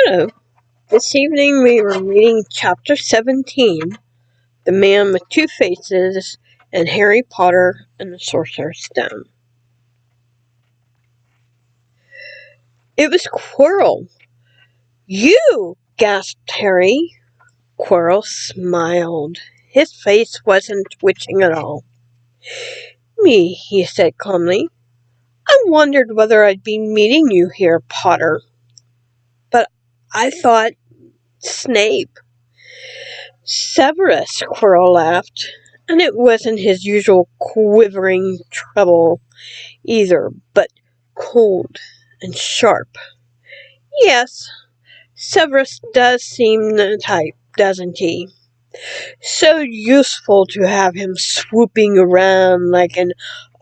Hello. This evening we were reading Chapter 17, The Man with Two Faces, and Harry Potter and the Sorcerer's Stone. It was Quirrell. You! Gasped Harry. Quirrell smiled. His face wasn't twitching at all. Me, he said calmly. I wondered whether I'd be meeting you here, Potter. But I thought Snape. Severus, Quirrell laughed, and it wasn't his usual quivering treble either, but cold and sharp. Yes, Severus does seem the type, doesn't he? So useful to have him swooping around like an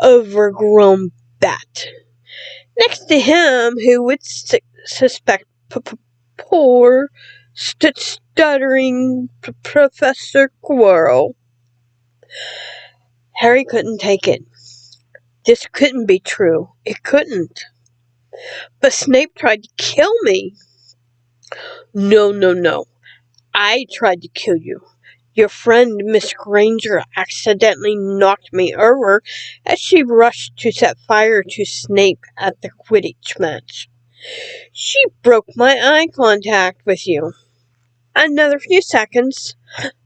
overgrown bat. Next to him, who would suspect poor, stuttering Professor Quirrell? Harry couldn't take it. This couldn't be true. It couldn't. But Snape tried to kill me. No. I tried to kill you. Your friend, Miss Granger, accidentally knocked me over as she rushed to set fire to Snape at the Quidditch match. She broke my eye contact with you. Another few seconds,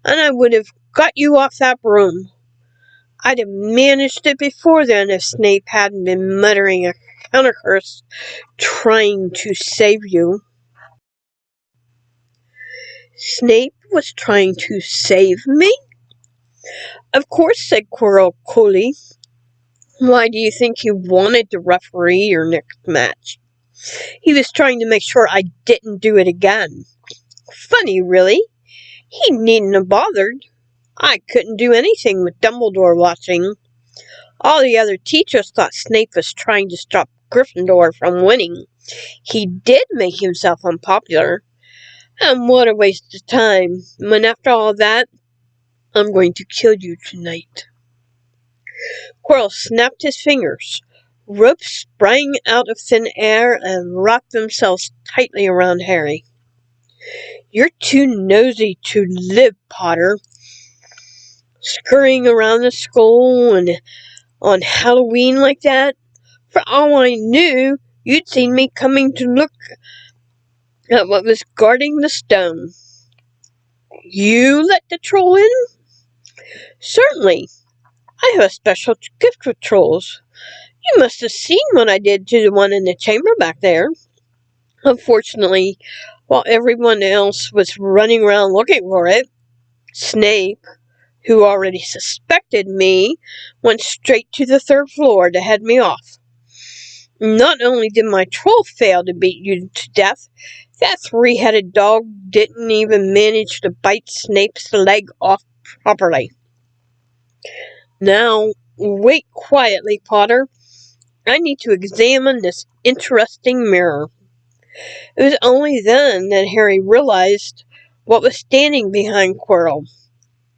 and I would have got you off that broom. I'd have managed it before then if Snape hadn't been muttering a counter curse trying to save you. Snape was trying to save me? Of course, said Quirrell coolly. Why do you think he wanted to referee your next match? He was trying to make sure I didn't do it again. Funny, really. He needn't have bothered. I couldn't do anything with Dumbledore watching. All the other teachers thought Snape was trying to stop Gryffindor from winning. He did make himself unpopular. And what a waste of time, when after all that, I'm going to kill you tonight. Quirrell snapped his fingers. Ropes sprang out of thin air and wrapped themselves tightly around Harry. You're too nosy to live, Potter. Scurrying around the school and on Halloween like that? For all I knew, you'd seen me coming to look at what was guarding the stone. You let the troll in? Certainly. I have a special gift with trolls. You must have seen what I did to the one in the chamber back there. Unfortunately, while everyone else was running around looking for it, Snape, who already suspected me, went straight to the third floor to head me off. Not only did my troll fail to beat you to death, that three-headed dog didn't even manage to bite Snape's leg off properly. Now, wait quietly, Potter. I need to examine this interesting mirror. It was only then that Harry realized what was standing behind Quirrell.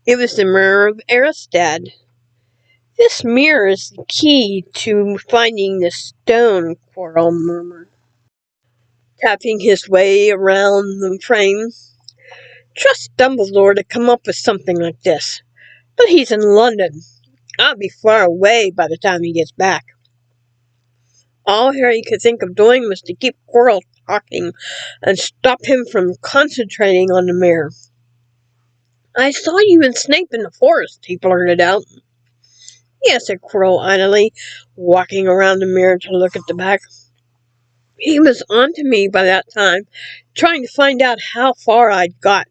It was the mirror of Erised. This mirror is the key to finding the stone, Quirrell murmured, tapping his way around the frame. Trust Dumbledore to come up with something like this. But he's in London. I'll be far away by the time he gets back. All Harry could think of doing was to keep Quirrell talking and stop him from concentrating on the mirror. I saw you and Snape in the forest, he blurted out. Yes, said Quirrell idly, walking around the mirror to look at the back. He was on to me by that time, trying to find out how far I'd got.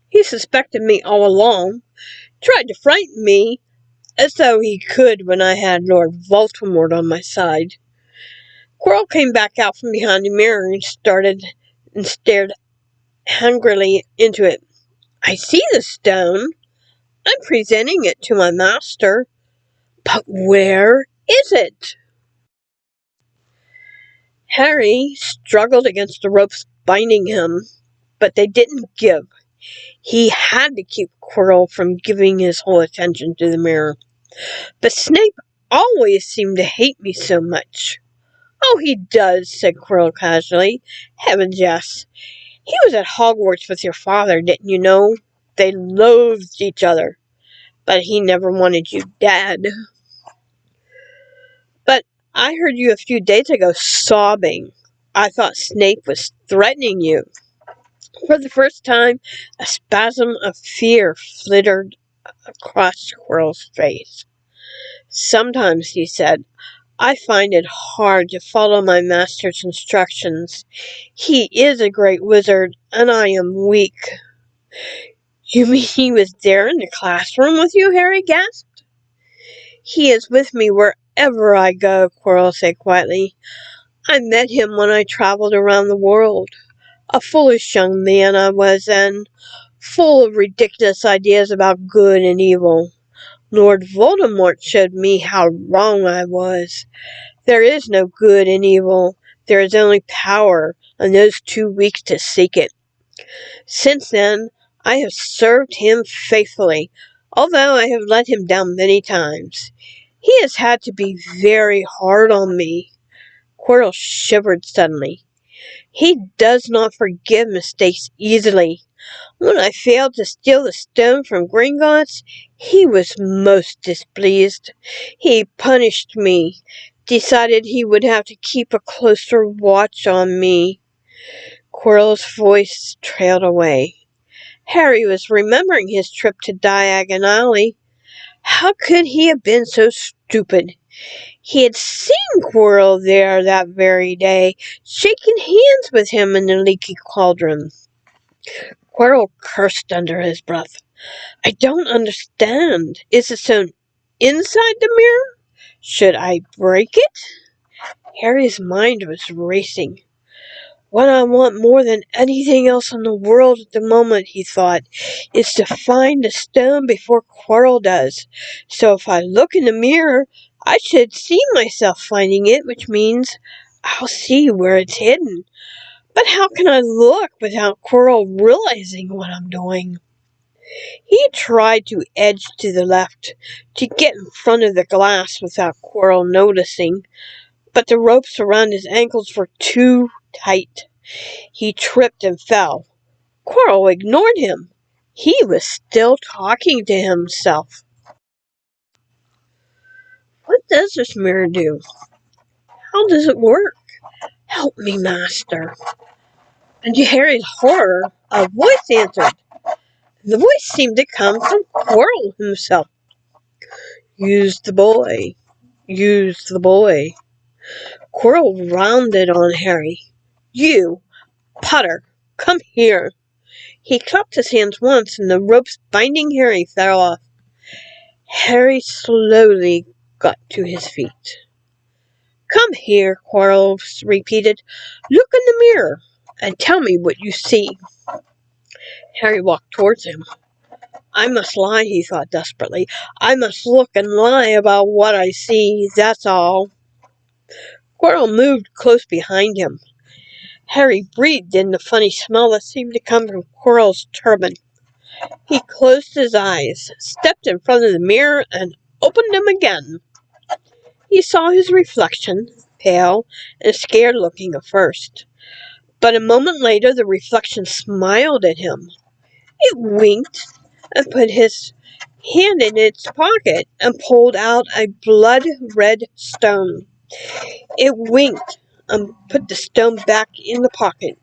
He suspected me all along, tried to frighten me, as though he could when I had Lord Voldemort on my side. Quirrell came back out from behind the mirror and stared hungrily into it. I see the stone. I'm presenting it to my master. But where is it? Harry struggled against the ropes binding him, but they didn't give. He had to keep Quirrell from giving his whole attention to the mirror. But Snape always seemed to hate me so much. Oh, he does, said Quirrell casually. Heavens, yes. He was at Hogwarts with your father, didn't you know? They loathed each other, but he never wanted you dead. But I heard you a few days ago sobbing. I thought Snape was threatening you. For the first time, a spasm of fear flittered across Quirrell's face. Sometimes, he said, I find it hard to follow my master's instructions. He is a great wizard, and I am weak. You mean he was there in the classroom with you? Harry gasped. He is with me wherever I go, Quirrell said quietly. I met him when I traveled around the world. A foolish young man I was then, full of ridiculous ideas about good and evil. Lord Voldemort showed me how wrong I was. There is no good and evil. There is only power, and those too weak to seek it. Since then, I have served him faithfully, although I have let him down many times. He has had to be very hard on me. Quirrell shivered suddenly. He does not forgive mistakes easily. When I failed to steal the stone from Gringotts, he was most displeased. He punished me, decided he would have to keep a closer watch on me. Quirrell's voice trailed away. Harry was remembering his trip to Diagon Alley. How could he have been so stupid? He had seen Quirrell there that very day, shaking hands with him in the leaky cauldron. Quirrell cursed under his breath. I don't understand. Is the stone inside the mirror? Should I break it? Harry's mind was racing. What I want more than anything else in the world at the moment, he thought, is to find the stone before Quirrell does. So if I look in the mirror, I should see myself finding it, which means I'll see where it's hidden. But how can I look without Quirrell realizing what I'm doing? He tried to edge to the left, to get in front of the glass without Quirrell noticing, but the ropes around his ankles were too tight. He tripped and fell. Quirrell ignored him. He was still talking to himself. What does this mirror do? How does it work? Help me, master. And to Harry's horror, a voice answered. The voice seemed to come from Quirrell himself. Use the boy. Use the boy. Quirrell rounded on Harry. You, Potter, come here. He clapped his hands once, and the ropes binding Harry fell off. Harry slowly got to his feet. Come here, Quirrell repeated. Look in the mirror, and tell me what you see. Harry walked towards him. I must lie, he thought desperately. I must look and lie about what I see, that's all. Quirrell moved close behind him. Harry breathed in the funny smell that seemed to come from Quirrell's turban. He closed his eyes, stepped in front of the mirror, and opened them again. He saw his reflection, pale and scared-looking at first. But a moment later the reflection smiled at him. It winked and put his hand in its pocket and pulled out a blood-red stone. It winked and put the stone back in the pocket,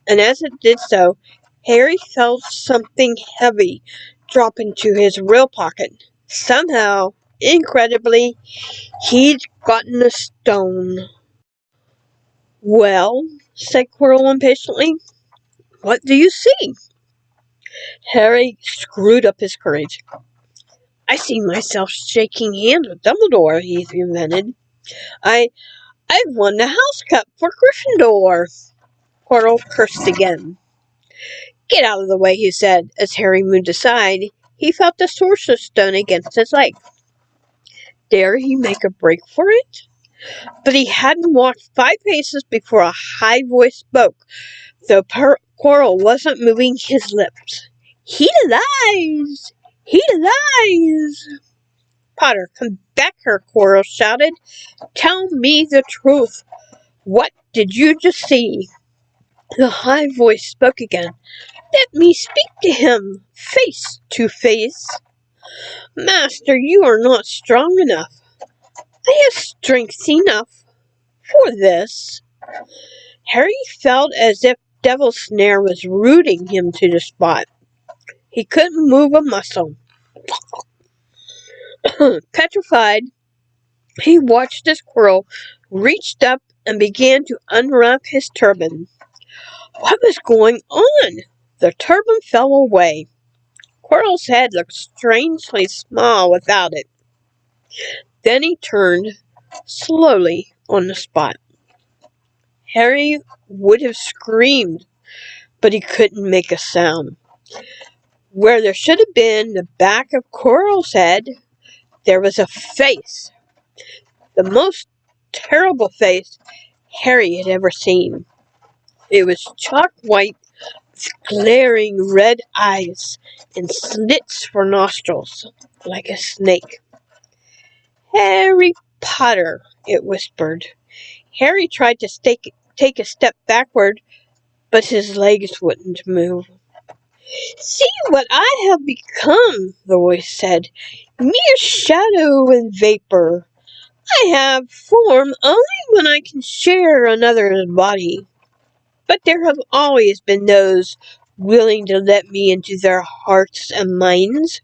and as it did so, Harry felt something heavy drop into his real pocket. Somehow, incredibly, he'd gotten a stone. Well, said Quirrell impatiently, what do you see? Harry screwed up his courage. I see myself shaking hands with Dumbledore, he invented. I've won the House Cup for Gryffindor. Quirrell cursed again. Get out of the way, he said, as Harry moved aside. He felt the Sorcerer's Stone against his leg. Dare he make a break for it? But he hadn't walked 5 paces before a high voice spoke, though Quirrell wasn't moving his lips. He lies! He lies! Potter, come back here, Quirrell shouted. Tell me the truth. What did you just see? The high voice spoke again. Let me speak to him, face to face. Master, you are not strong enough. I have strength enough for this. Harry felt as if Devil's Snare was rooting him to the spot. He couldn't move a muscle. Petrified, he watched the squirrel, reached up, and began to unwrap his turban. What was going on? The turban fell away. Squirrel's head looked strangely small without it. Then he turned slowly on the spot. Harry would have screamed, but he couldn't make a sound. Where there should have been the back of Squirrel's head, there was a face. The most terrible face Harry had ever seen. It was chalk white, with glaring red eyes and slits for nostrils, like a snake. Harry Potter, it whispered. Harry tried to take a step backward, but his legs wouldn't move. See what I have become, the voice said. Mere shadow and vapor. I have form only when I can share another's body. But there have always been those willing to let me into their hearts and minds.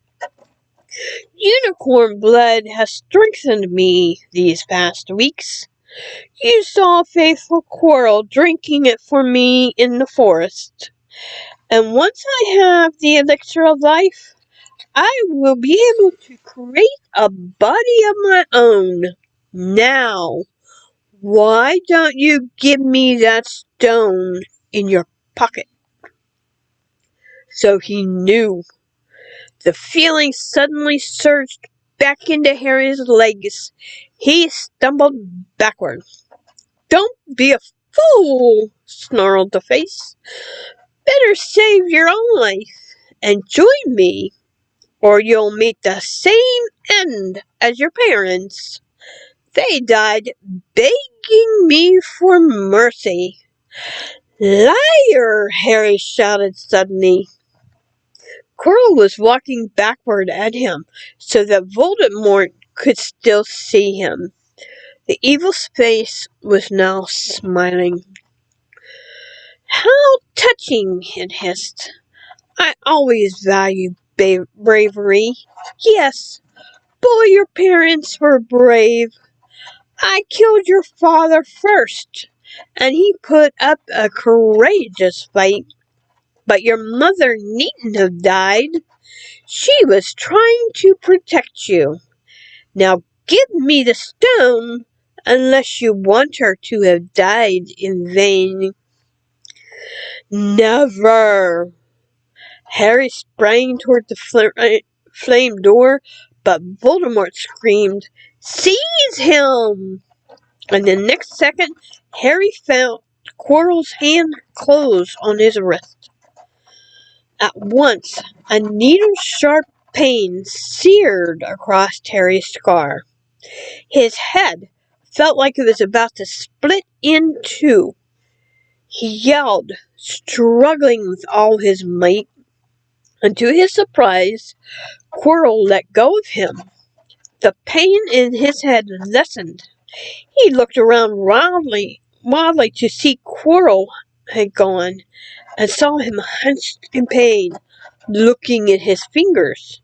Unicorn blood has strengthened me these past weeks. You saw faithful Quarrel drinking it for me in the forest. And once I have the elixir of life, I will be able to create a body of my own. Now, why don't you give me that stone in your pocket? So he knew. The feeling suddenly surged back into Harry's legs. He stumbled backward. Don't be a fool, snarled the face. Better save your own life and join me, or you'll meet the same end as your parents. They died begging me for mercy. Liar! Harry shouted suddenly. Quirrell was walking backward at him, so that Voldemort could still see him. The evil face was now smiling. How touching, it hissed. I always valued bravery. Yes, boy, your parents were brave. I killed your father first, and he put up a courageous fight. But your mother needn't have died. She was trying to protect you. Now give me the stone, unless you want her to have died in vain. Never! Harry sprang toward the flame door, but Voldemort screamed, Seize him! And the next second, Harry felt Quirrell's hand close on his wrist. At once, a needle-sharp pain seared across Harry's scar. His head felt like it was about to split in two. He yelled, struggling with all his might, and to his surprise, Quirrell let go of him. The pain in his head lessened. He looked around wildly to see Quirrell had gone, and saw him hunched in pain, looking at his fingers.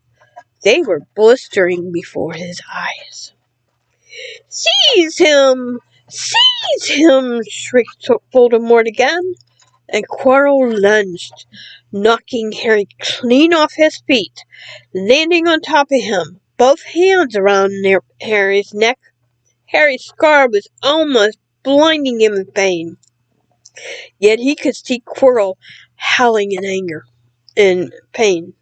They were blistering before his eyes. Seize him! Seize him! Shrieked Voldemort again, and Quirrell lunged, knocking Harry clean off his feet, landing on top of him, both hands around Harry's neck. Harry's scar was almost blinding him in pain. Yet he could see Quirrell howling in anger and pain.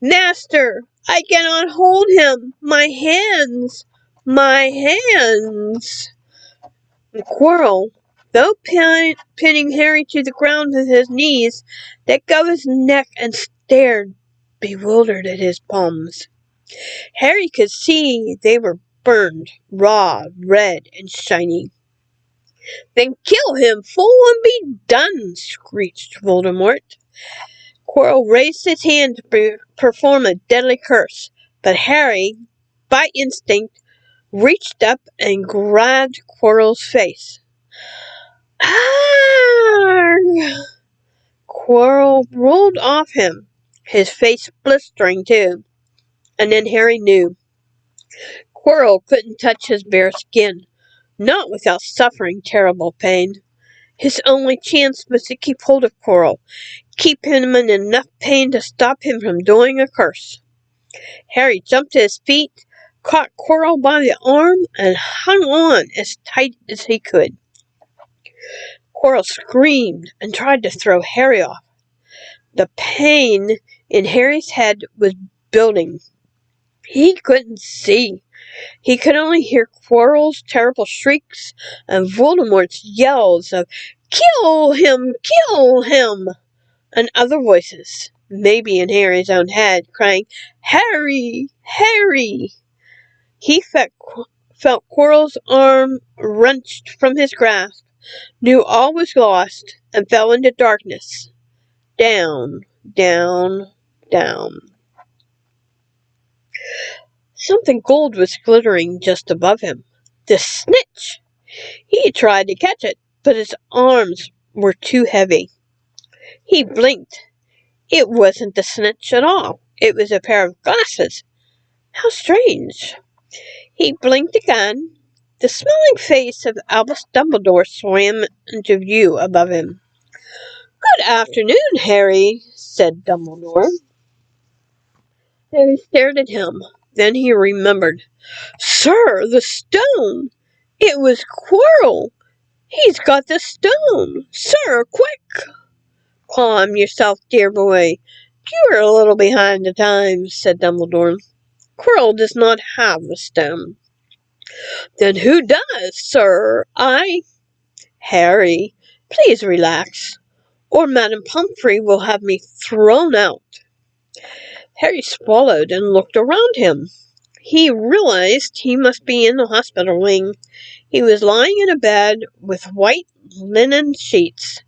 Master, I cannot hold him. My hands! My hands! And Quirrell, though pinning Harry to the ground with his knees, let go his neck and stared, bewildered at his palms. Harry could see they were burned, raw, red, and shiny. Then kill him, fool, and be done, screeched Voldemort. Quirrell raised his hand to perform a deadly curse, but Harry, by instinct, reached up and grabbed Quirrell's face. Arrgh! Quirrell rolled off him, his face blistering too, and then Harry knew. Quirrell couldn't touch his bare skin, not without suffering terrible pain. His only chance was to keep hold of Quirrell, keep him in enough pain to stop him from doing a curse. Harry jumped to his feet, caught Quirrell by the arm, and hung on as tight as he could. Quirrell screamed and tried to throw Harry off. The pain in Harry's head was building. He couldn't see. He could only hear Quirrell's terrible shrieks and Voldemort's yells of, "Kill him! Kill him!" and other voices, maybe in Harry's own head, crying, "Harry! Harry!" He felt Quirrell's arm wrenched from his grasp, knew all was lost, and fell into darkness. Down, down, down. Something gold was glittering just above him. The snitch! He tried to catch it, but his arms were too heavy. He blinked. It wasn't the snitch at all. It was a pair of glasses. How strange. He blinked again. The smiling face of Albus Dumbledore swam into view above him. "Good afternoon, Harry," said Dumbledore. Harry stared at him. Then he remembered. "Sir, the stone! It was Quirrell! He's got the stone! Sir, quick!" "Calm yourself, dear boy. You are a little behind the times," said Dumbledore. "Quirrell does not have the stone." "Then who does, sir? I—" "Harry, please relax, or Madame Pomfrey will have me thrown out." Harry swallowed and looked around him. He realized he must be in the hospital wing. He was lying in a bed with white linen sheets,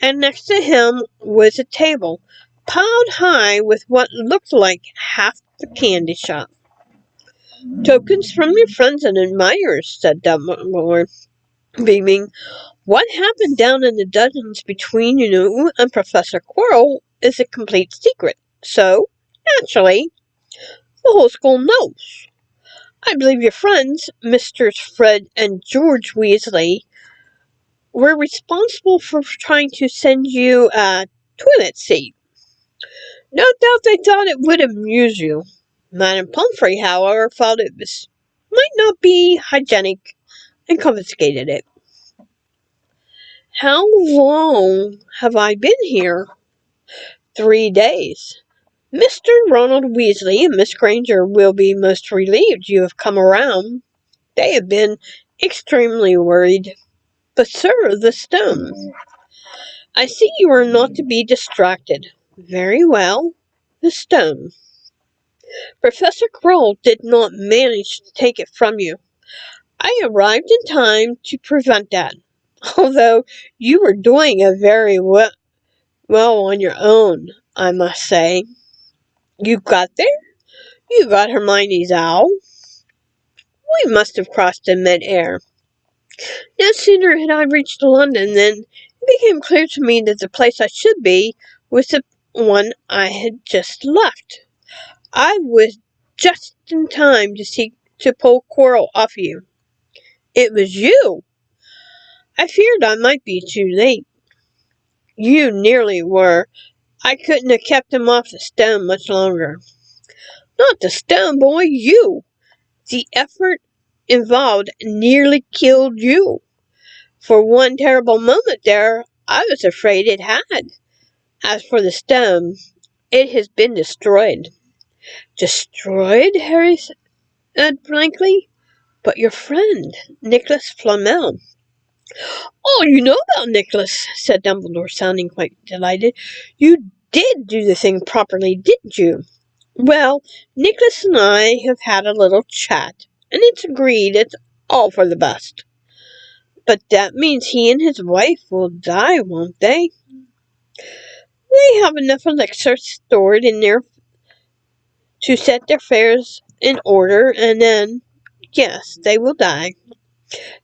and next to him was a table piled high with what looked like half the candy shop. "Tokens from your friends and admirers," said Dumbledore, beaming. "What happened down in the dungeons between you and Professor Quirrell is a complete secret, so, naturally, the whole school knows. I believe your friends, Messrs. Fred and George Weasley, were responsible for trying to send you a toilet seat. No doubt they thought it would amuse you. Madame Pomfrey, however, felt it might not be hygienic and confiscated it." "How long have I been here?" "3 days. Mr. Ronald Weasley and Miss Granger will be most relieved you have come around. They have been extremely worried. But, sir, the stone—" "I see you are not to be distracted. Very well. The stone. Professor Quirrell did not manage to take it from you. I arrived in time to prevent that, although you were doing it very well on your own, I must say." "You got there? You got Hermione's owl?" "We must have crossed in mid-air. No sooner had I reached London than it became clear to me that the place I should be was the one I had just left. I was just in time to pull Quirrell off you." "It was you!" "I feared I might be too late." "You nearly were. I couldn't have kept him off the stone much longer." "Not the stone, boy, you! The effort involved nearly killed you. For one terrible moment there, I was afraid it had. As for the stone, it has been destroyed." "Destroyed?" Harry said blankly. "But your friend, Nicholas Flamel—" "Oh, you know about Nicholas," said Dumbledore, sounding quite delighted. "You did do the thing properly, didn't you? Well, Nicholas and I have had a little chat, and it's agreed it's all for the best." But that means he and his wife will die, won't they? They have enough elixir stored in there to set their affairs in order, and then, yes, they will die.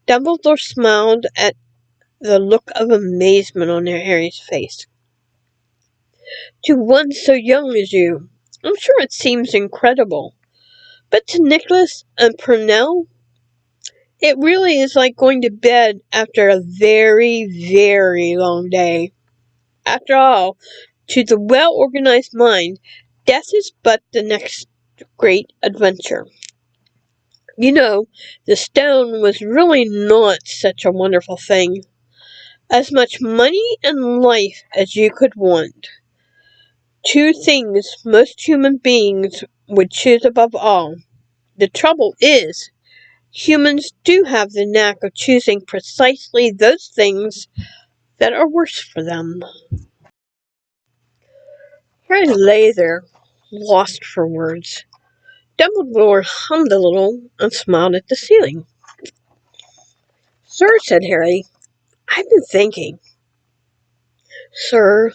Dumbledore smiled at the look of amazement on Harry's face. To one so young as you, I'm sure it seems incredible. But to Nicholas and Purnell, it really is like going to bed after a very, very long day. After all, to the well-organized mind, death is but the next great adventure. You know, the stone was really not such a wonderful thing. As much money and life as you could want. Two things most human beings would choose above all. The trouble is, humans do have the knack of choosing precisely those things that are worse for them. Harry lay there, lost for words. Dumbledore hummed a little and smiled at the ceiling. Sir, said Harry, I've been thinking. Sir,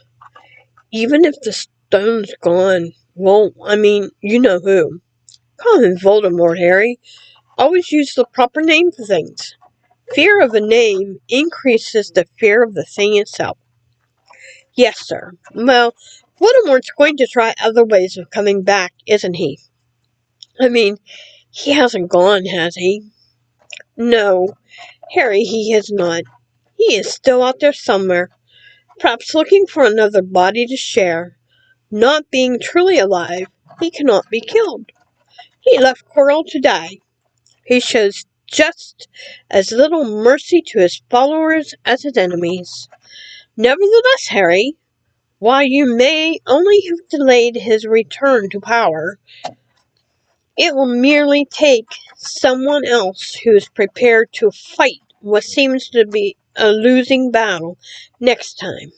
even if the stone's gone, well, I mean, you know who. Call him Voldemort, Harry. Always use the proper name for things. Fear of a name increases the fear of the thing itself. Yes, sir. Well, Voldemort's going to try other ways of coming back, isn't he? I mean, he hasn't gone, has he? No, Harry, he has not. He is still out there somewhere, perhaps looking for another body to share. Not being truly alive, he cannot be killed. He left Quirrell to die. He shows just as little mercy to his followers as his enemies. Nevertheless, Harry, while you may only have delayed his return to power, it will merely take someone else who is prepared to fight what seems to be a losing battle next time.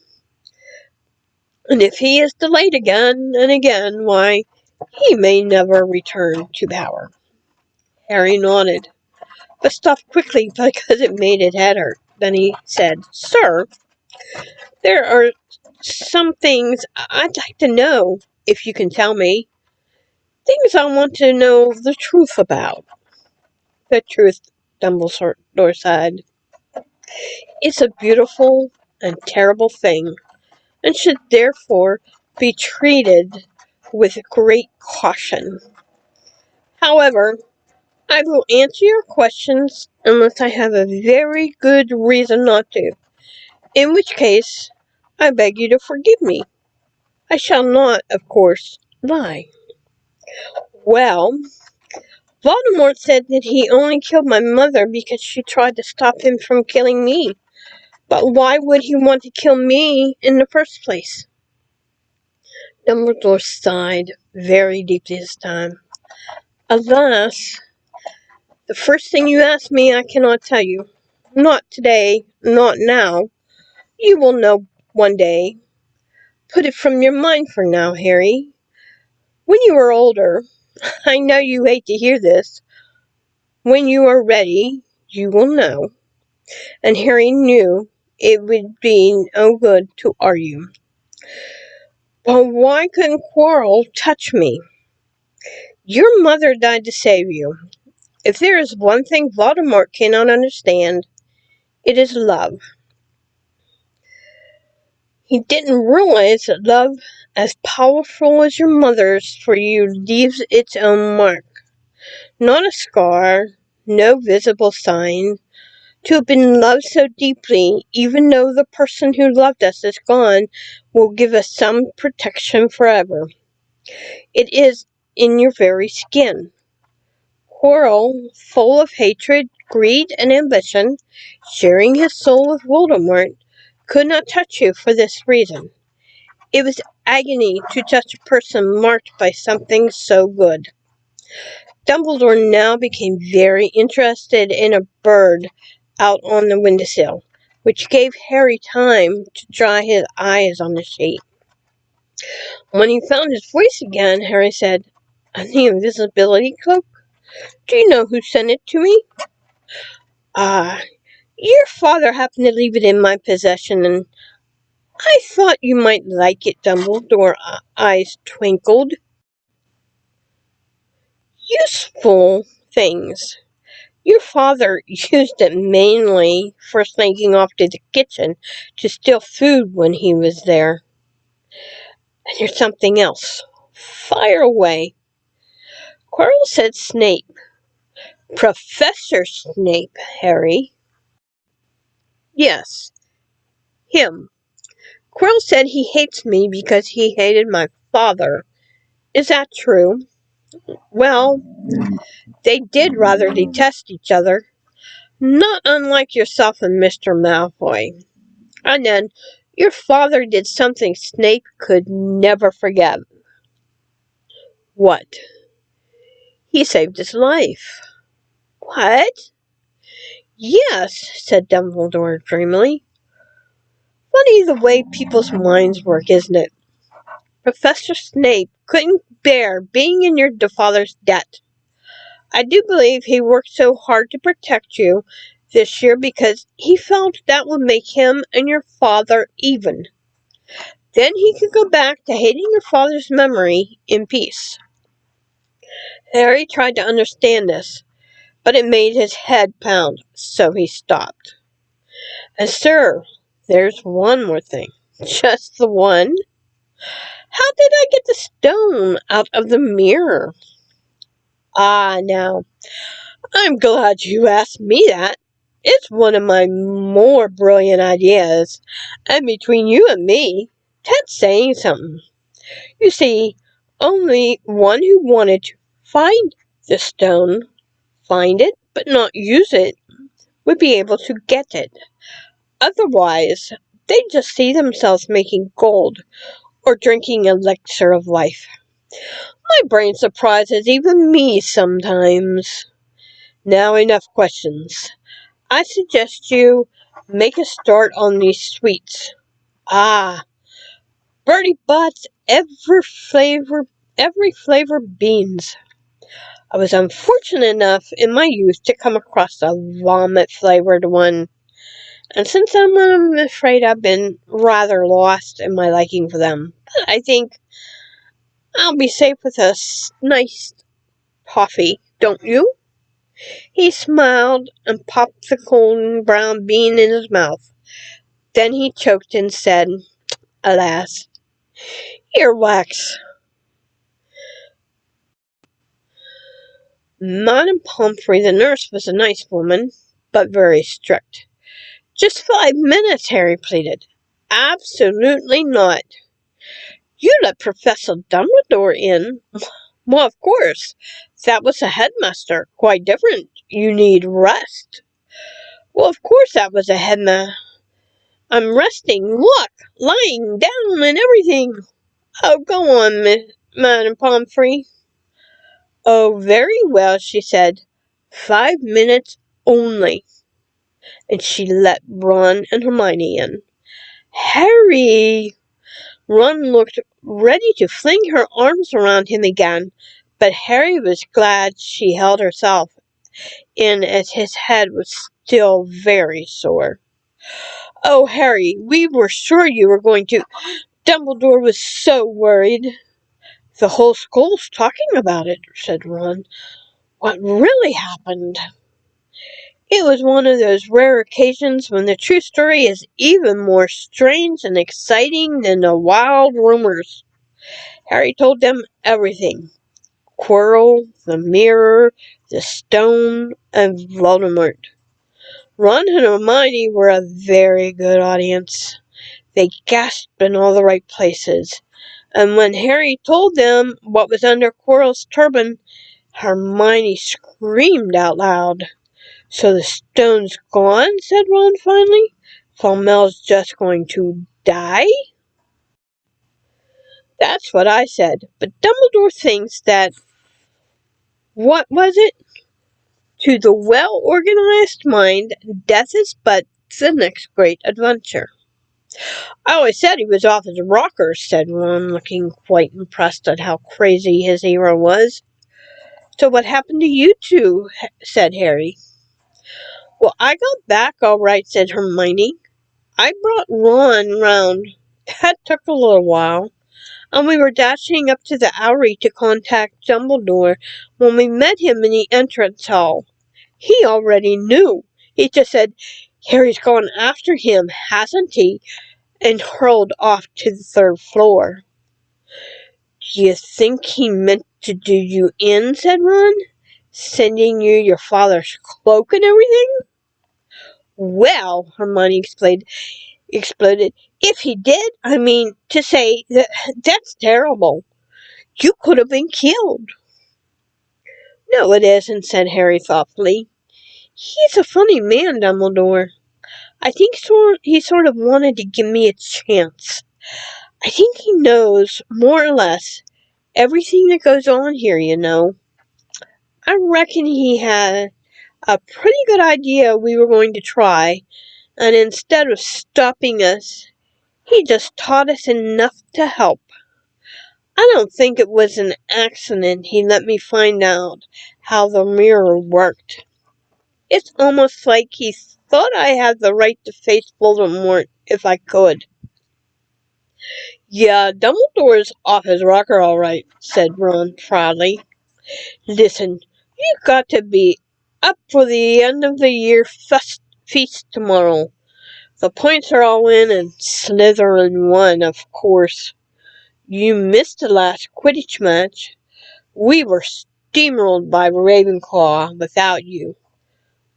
And if he is delayed again and again, why, he may never return to power. Harry nodded, but stopped quickly because it made his head hurt. Then he said, Sir, there are some things I'd like to know, if you can tell me. Things I want to know the truth about. The truth, Dumbledore sighed. It's a beautiful and terrible thing, and should therefore be treated with great caution. However, I will answer your questions unless I have a very good reason not to, in which case I beg you to forgive me. I shall not, of course, lie. Well, Voldemort said that he only killed my mother because she tried to stop him from killing me. But why would he want to kill me in the first place? Dumbledore sighed very deeply this time. Alas, the first thing you ask me I cannot tell you. Not today, not now. You will know one day. Put it from your mind for now, Harry. When you are older, I know you hate to hear this. When you are ready, you will know. And Harry knew it would be no good to argue. But why couldn't Quirrell touch me? Your mother died to save you. If there is one thing Voldemort cannot understand, it is love. He didn't realize that love, as powerful as your mother's for you, leaves its own mark. Not a scar, no visible sign. To have been loved so deeply, even though the person who loved us is gone, will give us some protection forever. It is in your very skin. Quirrell, full of hatred, greed, and ambition, sharing his soul with Voldemort, could not touch you for this reason. It was agony to touch a person marked by something so good. Dumbledore now became very interested in a bird out on the windowsill, which gave Harry time to dry his eyes on the sheet. When he found his voice again, Harry said, The invisibility cloak? Do you know who sent it to me? Ah, Your father happened to leave it in my possession, and I thought you might like it." Dumbledore's eyes twinkled. "Useful things. Your father used it mainly for sneaking off to the kitchen to steal food when he was there. And there's something else. Fire away." Quirrell said Snape. "Professor Snape, Harry." "Yes, him. Quirrell said he hates me because he hated my father. Is that true?" "Well, they did rather detest each other. Not unlike yourself and Mr. Malfoy. And then, your father did something Snape could never forget." "What?" "He saved his life." "What?" "Yes," said Dumbledore dreamily. "Funny the way people's minds work, isn't it? Professor Snape couldn't bear being in your father's debt. I do believe he worked so hard to protect you this year because he felt that would make him and your father even. Then he could go back to hating your father's memory in peace." Harry tried to understand this, but it made his head pound, so he stopped. "And sir, there's one more thing." "Just the one? How did I get the stone out of the mirror?" "Ah, now, I'm glad you asked me that. It's one of my more brilliant ideas, and between you and me, that's saying something. You see, only one who wanted to find the stone, find it, but not use it, would be able to get it. Otherwise, they'd just see themselves making gold or drinking elixir of life. My brain surprises even me sometimes. Now, enough questions. I suggest you make a start on these sweets. Ah, Bertie Bott's every flavor beans. I was unfortunate enough in my youth to come across a vomit-flavored one, and since then I'm afraid I've been rather lost in my liking for them. But I think I'll be safe with a nice toffee, don't you?" He smiled and popped the golden brown bean in his mouth. Then he choked and said, "Alas, earwax." Madame Pomfrey, the nurse, was a nice woman, but very strict. "Just 5 minutes," Harry pleaded. "Absolutely not." "You let Professor Dumbledore in." "Well, of course. That was the headmaster. Quite different. You need rest." "Well, of course that was a headmaster. I'm resting. Look, lying down and everything." "Oh, go on, Madame Pomfrey." "Oh, very well," she said. 5 minutes only." And she let Ron and Hermione in. "Harry!" Ron looked ready to fling her arms around him again, but Harry was glad she held herself in as his head was still very sore. "Oh, Harry, we were sure you were going to—" Dumbledore was so worried. "The whole school's talking about it," said Ron. "What really happened?" It was one of those rare occasions when the true story is even more strange and exciting than the wild rumors. Harry told them everything. Quirrell, the mirror, the stone, and Voldemort. Ron and Hermione were a very good audience. They gasped in all the right places. And when Harry told them what was under Quirrell's turban, Hermione screamed out loud. "So the stone's gone?" said Ron finally. "Flamel's just going to die?" "That's what I said. But Dumbledore thinks that—" What was it? "To the well-organized mind, death is but the next great adventure." "I always said he was off his rocker," said Ron, looking quite impressed at how crazy his hero was. "So what happened to you two?" said Harry. Well, I got back all right, said Hermione. I brought Ron round. That took a little while, and we were dashing up to the Owry to contact Dumbledore when we met him in the entrance hall. He already knew. He just said, Harry's gone after him, hasn't he? And hurled off to the third floor. Do you think he meant to do you in, said Ron, sending you your father's cloak and everything? Well, Hermione exploded. If he did, I mean, to say that's terrible. You could have been killed. No, it isn't, said Harry thoughtfully. He's a funny man, Dumbledore. I think he sort of wanted to give me a chance. I think he knows, more or less, everything that goes on here, you know. I reckon he had a pretty good idea we were going to try, and instead of stopping us, he just taught us enough to help. I don't think it was an accident he let me find out how the mirror worked. It's almost like he thought I had the right to face Voldemort if I could. Yeah, Dumbledore's off his rocker all right, said Ron proudly. Listen, you got to be up for the end of the year feast tomorrow. The points are all in and Slytherin won, of course. You missed the last Quidditch match. We were steamrolled by Ravenclaw without you.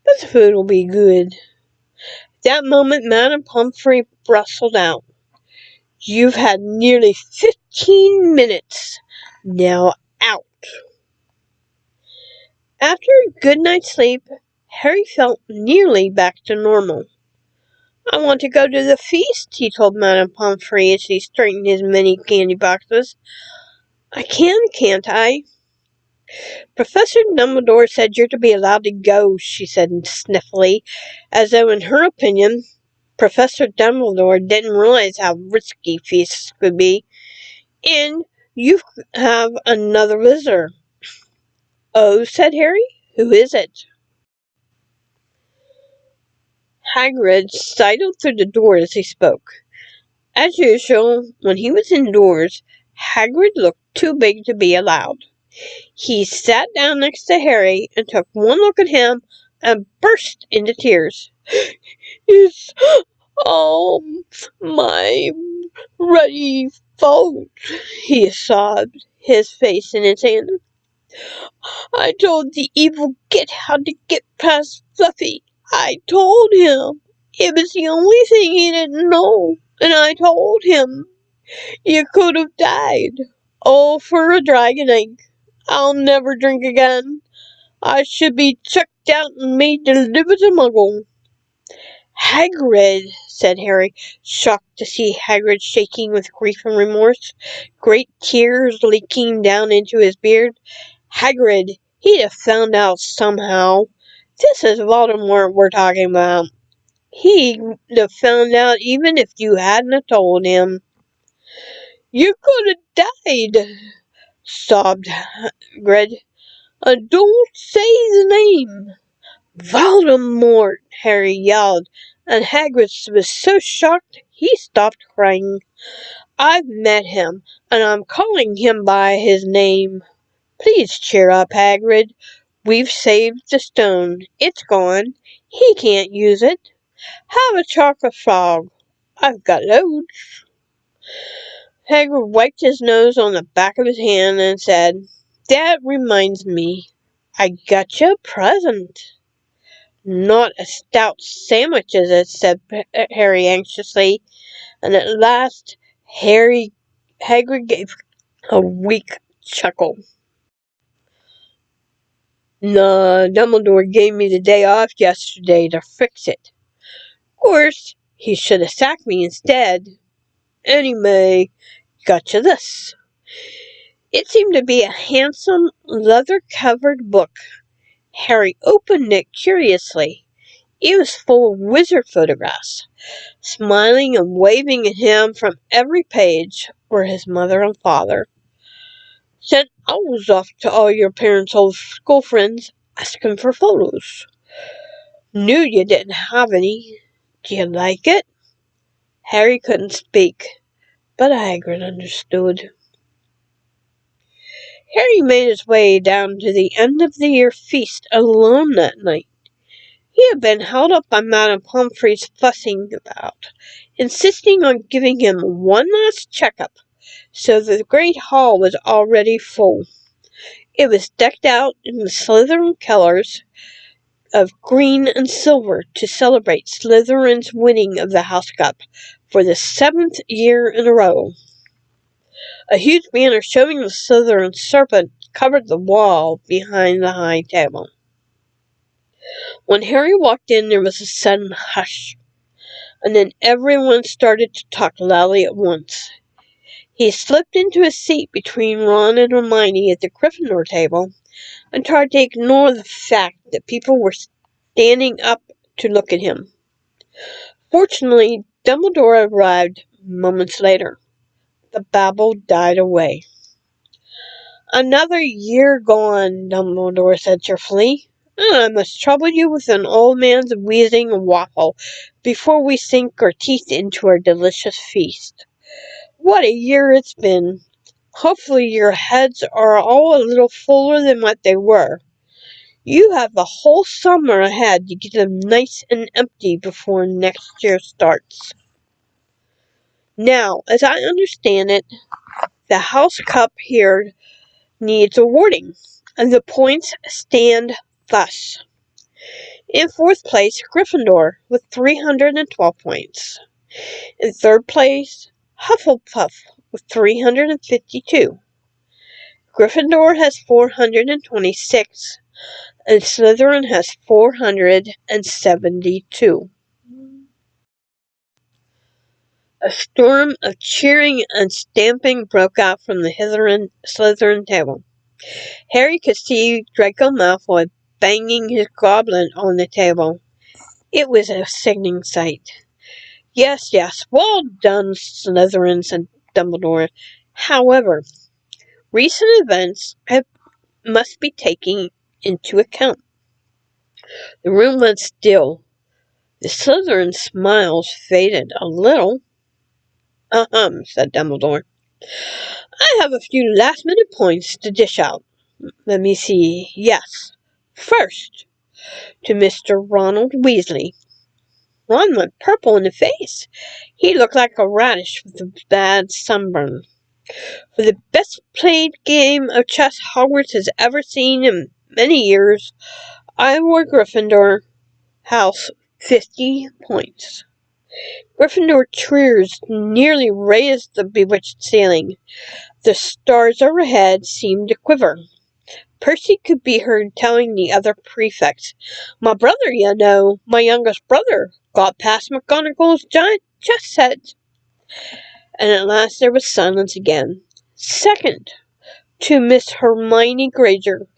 But the food will be good. At that moment, Madame Pomfrey rustled out. You've had nearly 15 minutes. Now out. After a good night's sleep, Harry felt nearly back to normal. I want to go to the feast, he told Madame Pomfrey as he straightened his many candy boxes. I can, can't I? Professor Dumbledore said you're to be allowed to go, she said sniffily, as though in her opinion, Professor Dumbledore didn't realize how risky feasts could be. And you have another visitor. Oh, said Harry. Who is it? Hagrid sidled through the door as he spoke. As usual, when he was indoors, Hagrid looked too big to be allowed. He sat down next to Harry and took one look at him and burst into tears. It's all my ruddy fault, he sobbed, his face in his hand. I told the evil git how to get past Fluffy. I told him. It was the only thing he didn't know. And I told him. You could have died. All for a dragon egg. I'll never drink again. I should be chucked out and made to live as a muggle. Hagrid, said Harry, shocked to see Hagrid shaking with grief and remorse, great tears leaking down into his beard. Hagrid, he'd have found out somehow. This is Voldemort we're talking about. He'd have found out even if you hadn't have told him. You could have died, sobbed Hagrid. Don't say the name. Voldemort, Harry yelled, and Hagrid was so shocked he stopped crying. I've met him, and I'm calling him by his name. Please cheer up, Hagrid. We've saved the stone. It's gone. He can't use it. Have a chocolate frog. I've got loads. Hagrid wiped his nose on the back of his hand and said, That reminds me. I got you a present. Not a stout sandwich, is it? Said Harry anxiously, and at last Hagrid gave a weak chuckle. No, Dumbledore gave me the day off yesterday to fix it. Of course, he should have sacked me instead. Anyway, got you this. It seemed to be a handsome, leather-covered book. Harry opened it curiously. It was full of wizard photographs. Smiling and waving at him from every page were his mother and father. Sent owls off to all your parents' old school friends asking for photos. Knew you didn't have any. Do you like it? Harry couldn't speak, but Hagrid understood. Harry made his way down to the end of the year feast alone that night. He had been held up by Madame Pomfrey's fussing about, insisting on giving him one last checkup, so the great hall was already full. It was decked out in the Slytherin colours of green and silver to celebrate Slytherin's winning of the House Cup for the 7th year in a row. A huge banner showing the Slytherin serpent covered the wall behind the high table. When Harry walked in, there was a sudden hush, and then everyone started to talk loudly at once. He slipped into a seat between Ron and Hermione at the Gryffindor table and tried to ignore the fact that people were standing up to look at him. Fortunately, Dumbledore arrived moments later. The babble died away. "Another year gone," Dumbledore said cheerfully. "I must trouble you with an old man's wheezing waffle before we sink our teeth into our delicious feast. What a year it's been! Hopefully your heads are all a little fuller than what they were. You have the whole summer ahead to get them nice and empty before next year starts. Now, as I understand it, the House Cup here needs awarding, and the points stand thus. In 4th place, Gryffindor with 312 points. In 3rd place, Hufflepuff with 352. Gryffindor has 426, and Slytherin has 472. A storm of cheering and stamping broke out from the Slytherin table. Harry could see Draco Malfoy banging his goblet on the table. It was a sickening sight. "Yes, yes, well done, Slytherin," said Dumbledore. "However, recent events must be taken into account." The room went still. The Slytherin smiles faded a little. "Ahem," said Dumbledore. "I have a few last-minute points to dish out. Let me see. Yes. First, to Mr. Ronald Weasley." Ron went purple in the face. He looked like a radish with a bad sunburn. "For the best played game of chess Hogwarts has ever seen in many years, I award Gryffindor House 50 points." Gryffindor cheers nearly raised the bewitched ceiling. The stars overhead seemed to quiver. Percy could be heard telling the other prefects, "My brother, you know, my youngest brother, got past McGonagall's giant chess set." And at last there was silence again. Second, to Miss Hermione Granger,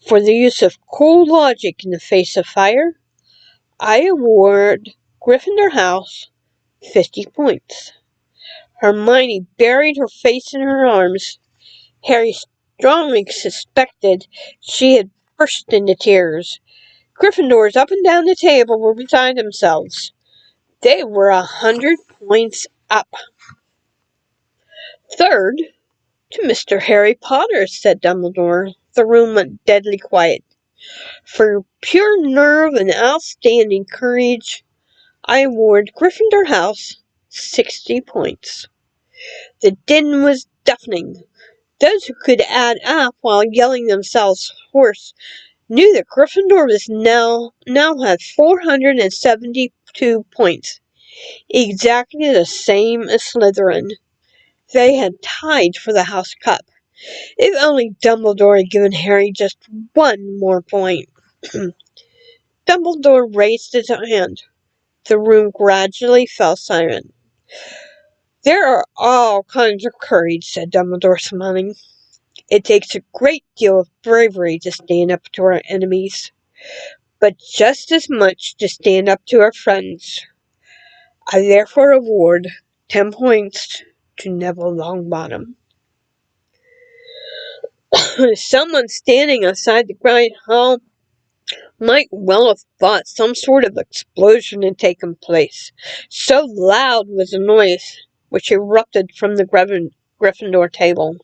for the use of cool logic in the face of fire, I award Gryffindor House 50 points. Hermione buried her face in her arms. Harry strongly suspected she had burst into tears. Gryffindors up and down the table were beside themselves. They were 100 points up. "Third, to Mr. Harry Potter," said Dumbledore. The room went deadly quiet. "For pure nerve and outstanding courage, I award Gryffindor House 60 points." The din was deafening. Those who could add up while yelling themselves hoarse knew that Gryffindor was now had 472 points, exactly the same as Slytherin. They had tied for the House Cup. If only Dumbledore had given Harry just one more point. Dumbledore raised his hand. The room gradually fell silent. "There are all kinds of courage," said Dumbledore, smiling. "It takes a great deal of bravery to stand up to our enemies, but just as much to stand up to our friends. I therefore award 10 points to Neville Longbottom." Someone standing outside the great hall might well have thought some sort of explosion had taken place. So loud was the noise which erupted from the Gryffindor table.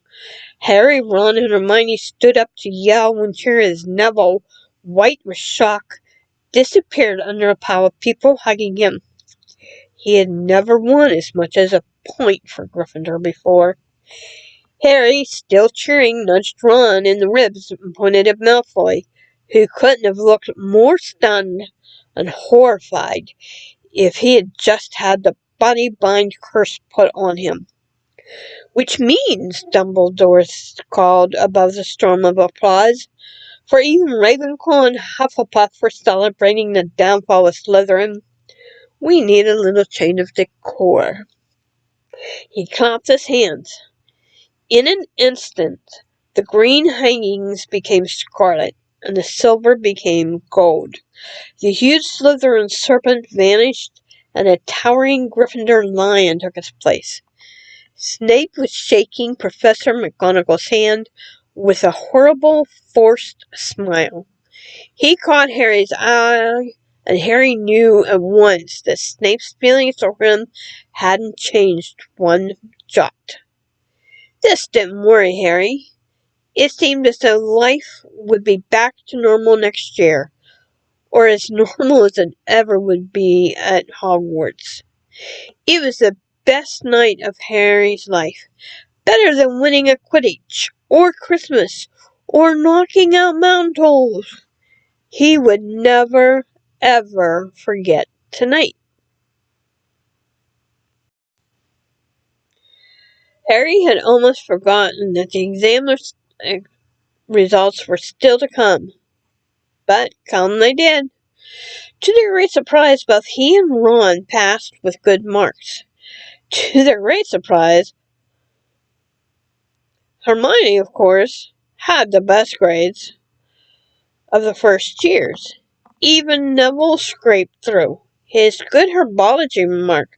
Harry, Ron, and Hermione stood up to yell when cheer as Neville, white with shock, disappeared under a pile of people hugging him. He had never won as much as a point for Gryffindor before. Harry, still cheering, nudged Ron in the ribs and pointed at Malfoy, who couldn't have looked more stunned and horrified if he had just had the body bind curse put on him. Which means, Dumbledore called above the storm of applause, for even Ravenclaw and Hufflepuff were celebrating the downfall of Slytherin. We need a little change of decor. He clapped his hands. In an instant, the green hangings became scarlet, and the silver became gold. The huge Slytherin serpent vanished, and a towering Gryffindor lion took its place. Snape was shaking Professor McGonagall's hand with a horrible, forced smile. He caught Harry's eye, and Harry knew at once that Snape's feelings for him hadn't changed one jot. This didn't worry Harry. It seemed as though life would be back to normal next year, or as normal as it ever would be at Hogwarts. It was the best night of Harry's life, better than winning at Quidditch, or Christmas, or knocking out mountain trolls. He would never, ever forget tonight. Harry had almost forgotten that the examiner's results were still to come, but come they did. To their great surprise, both he and Ron passed with good marks. To their great surprise, Hermione, of course, had the best grades of the first years. Even Neville scraped through, his good herbology mark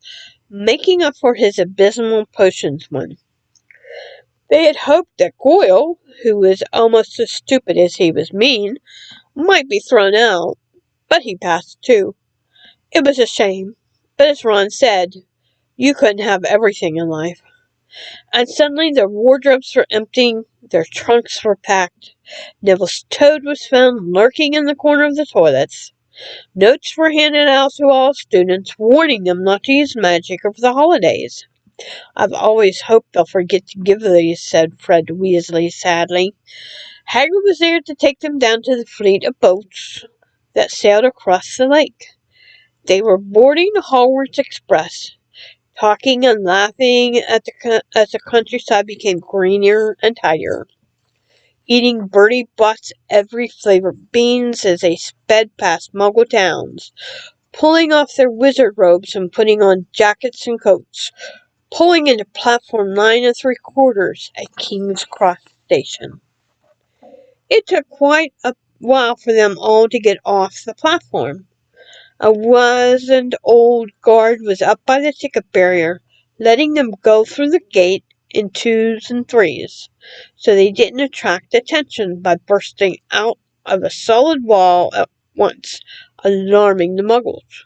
making up for his abysmal potions one. They had hoped that Goyle, who was almost as stupid as he was mean, might be thrown out, but he passed too. It was a shame, but as Ron said, you couldn't have everything in life. And suddenly their wardrobes were emptying, their trunks were packed. Neville's toad was found lurking in the corner of the toilets. Notes were handed out to all students, warning them not to use magic over the holidays. I've always hoped they'll forget to give these, said Fred Weasley sadly. Hagrid was there to take them down to the fleet of boats that sailed across the lake. They were boarding the Hogwarts Express, talking and laughing as the countryside became greener and tidier. Eating Bertie Bott's every flavored beans as they sped past Muggle towns, pulling off their wizard robes and putting on jackets and coats, pulling into platform 9 3/4 at King's Cross Station. It took quite a while for them all to get off the platform. A wizened old guard was up by the ticket barrier, letting them go through the gate in 2s and 3s, so they didn't attract attention by bursting out of a solid wall at once, alarming the Muggles.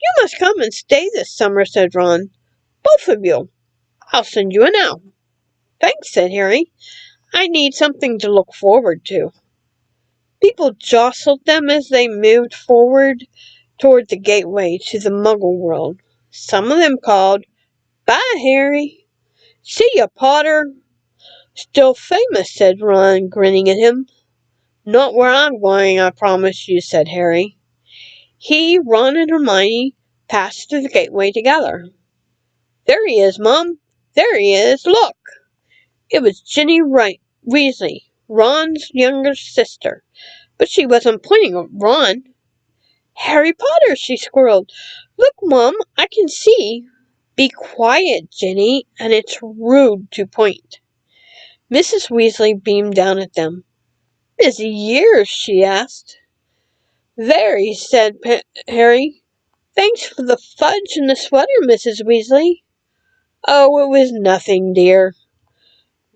You must come and stay this summer, said Ron. Both of you. I'll send you an owl. Thanks, said Harry. I need something to look forward to. People jostled them as they moved forward toward the gateway to the Muggle world. Some of them called, Bye, Harry. See ya, Potter. Still famous, said Ron, grinning at him. Not where I'm going, I promise you, said Harry. He, Ron, and Hermione passed through the gateway together. There he is, Mum. There he is. Look. It was Ginny Weasley, Ron's younger sister, but she wasn't pointing at Ron. Harry Potter, she squirreled. Look, Mum, I can see. Be quiet, Ginny, and it's rude to point. Mrs. Weasley beamed down at them. Busy years, she asked. Very, said Harry. Thanks for the fudge and the sweater, Mrs. Weasley. Oh, it was nothing, dear.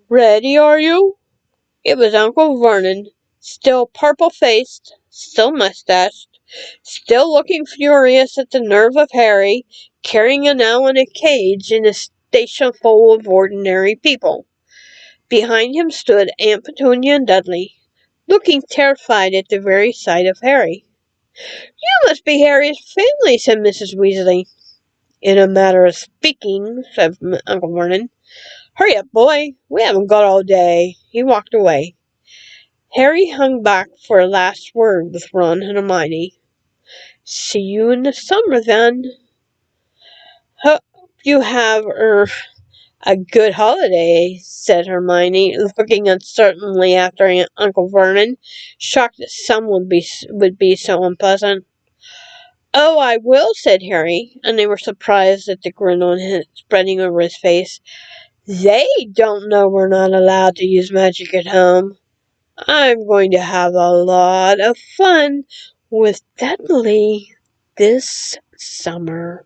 Ready, are you? It was Uncle Vernon, still purple-faced, still mustached, still looking furious at the nerve of Harry, carrying an owl in a cage in a station full of ordinary people. Behind him stood Aunt Petunia and Dudley, looking terrified at the very sight of Harry. "You must be Harry's family," said Mrs. Weasley. "In a manner of speaking," said Uncle Vernon. "Hurry up, boy. We haven't got all day." He walked away. Harry hung back for a last word with Ron and Hermione. "See you in the summer, then." "Hope you have a good holiday," said Hermione, looking uncertainly after Uncle Vernon, shocked that someone would be so unpleasant. "Oh, I will," said Harry, and they were surprised at the grin spreading over his face. "They don't know we're not allowed to use magic at home. I'm going to have a lot of fun with Dudley this summer."